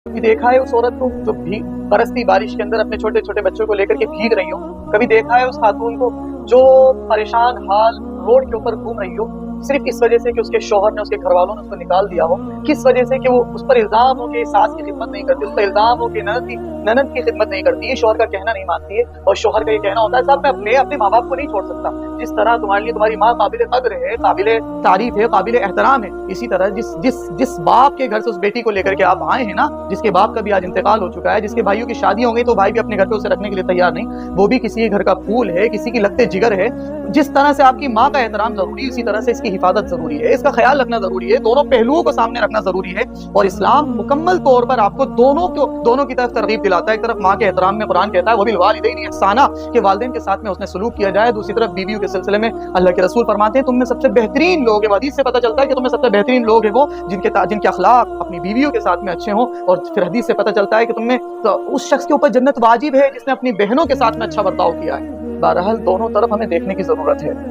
कभी देखा है उस औरत को जो बरसती बारिश के अंदर अपने छोटे छोटे बच्चों को लेकर के भीग रही हो? कभी देखा है उस खातून को जो परेशान हाल रोड के ऊपर घूम रही हो सिर्फ इस वजह से कि उसके शौहर ने, उसके घर वालों ने उसको निकाल दिया हो? किस वजह से कि वो उस पर इल्जाम हो कि सास की खिदमत नहीं करती, उस पर इल्जाम हो कि ननद की खिदमत नहीं करती है, शौहर का कहना नहीं मानती है। और शौहर का ये कहना होता है साहब मैं अपने माँ बाप को नहीं छोड़ सकता। जिस तरह तुम्हारे लिए तुम्हारी माँ काबिल कद्र है, काबिल तारीफ है, काबिल एहतराम है, इसी तरह जिस बाप के घर से उस बेटी को लेकर के आप आए हैं ना, जिसके बाप का भी आज इंतकाल हो चुका है, जिसके भाइयों की शादी हो गई तो भाई भी अपने घर पे उसे रखने के लिए तैयार नहीं, वो भी किसी के घर का फूल है, किसी की लगते जिगर है। जिस तरह से आपकी माँ का एहतराम जरूरी है, उसी तरह से इसकी हिफाजत जरूरी है, इसका ख्याल रखना जरूरी है, दोनों पहलुओं को सामने रखना जरूरी है। और इस्लाम मुकम्मल तौर पर आपको दोनों की तरफ तरगीब दिलाता है। एक तरफ माँ के एहतराम में कुरान कहता है वो बिल वालिदैन इहसाना, कि वालिदैन के साथ में उसने सलूक किया जाए। दूसरी तरफ बीवियों के सिलसिले में अल्लाह के रसूल फरमाते हैं तुम में सबसे बेहतरीन लोग है, हदीस से पता चलता है कि तुम में सबसे बेहतरीन लोग है वो जिनके अखलाक अपनी बीवियों के साथ में अच्छे हों। और फिर हदीस से पता चलता है कि तुम में उस शख्स के ऊपर जन्नत वाजिब है जिसने अपनी बहनों के साथ में अच्छा बर्ताव किया है। बहरहाल दोनों तरफ हमें देखने की जरूरत है।